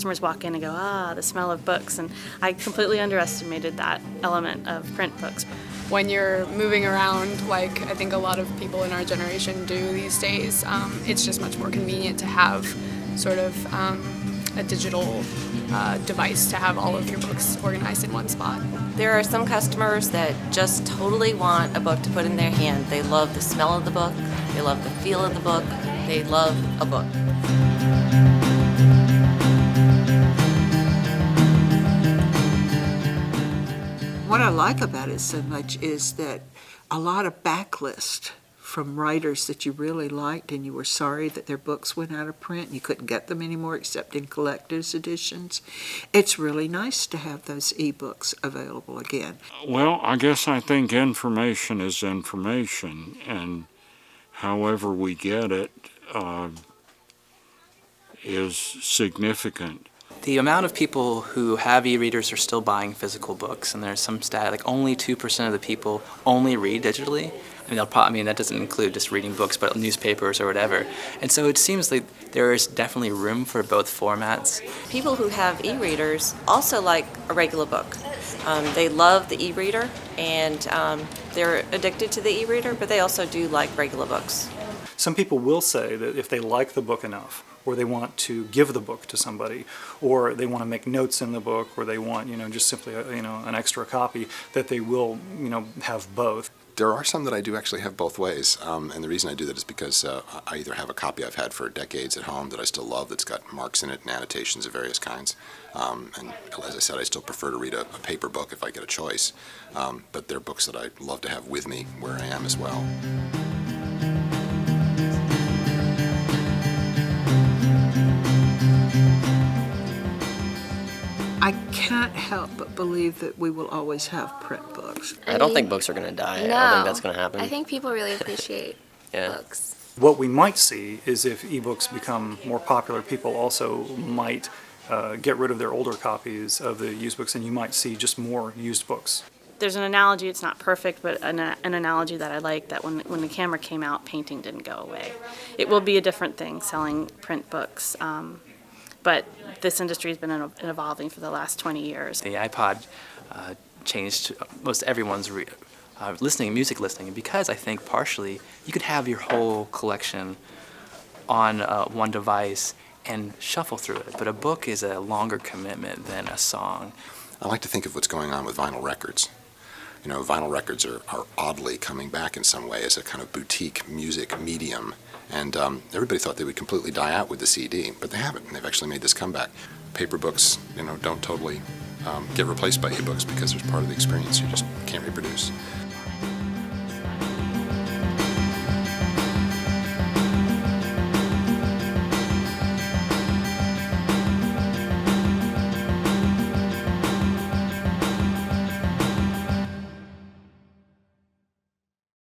customers walk in and go, the smell of books, and I completely underestimated that element of print books. When you're moving around, like I think a lot of people in our generation do these days, it's just much more convenient to have sort of a digital device to have all of your books organized in one spot. There are some customers that just totally want a book to put in their hand. They love the smell of the book, they love the feel of the book, they love a book. What I like about it so much is that a lot of backlist from writers that you really liked and you were sorry that their books went out of print and you couldn't get them anymore except in collector's editions. It's really nice to have those ebooks available again. Well, I guess I think information is information, and however we get it is significant. The amount of people who have e-readers are still buying physical books, and there's some stat like only 2% of the people only read digitally. I mean, that doesn't include just reading books, but newspapers or whatever. And so it seems like there is definitely room for both formats. People who have e-readers also like a regular book. They love the e-reader, and they're addicted to the e-reader, but they also do like regular books. Some people will say that if they like the book enough, or they want to give the book to somebody, or they want to make notes in the book, or they want, just simply, an extra copy, that they will, have both. There are some that I do actually have both ways, and the reason I do that is because I either have a copy I've had for decades at home that I still love that's got marks in it and annotations of various kinds, and as I said, I still prefer to read a paper book if I get a choice, but there are books that I love to have with me where I am as well. I can't help but believe that we will always have print books. I don't think books are going to die. No, I don't think that's going to happen. I think people really appreciate books. What we might see is if ebooks become more popular, people also might get rid of their older copies of the used books, and you might see just more used books. There's an analogy, it's not perfect, but an analogy that I like, that when the camera came out, painting didn't go away. It will be a different thing selling print books. But this industry has been evolving for the last 20 years. The iPod changed most everyone's music listening, because I think partially you could have your whole collection on one device and shuffle through it, but a book is a longer commitment than a song. I like to think of what's going on with vinyl records. Vinyl records are oddly coming back in some way as a kind of boutique music medium. And everybody thought they would completely die out with the CD, but they haven't. They've actually made this comeback. Paper books, don't totally get replaced by e-books because there's part of the experience you just can't reproduce.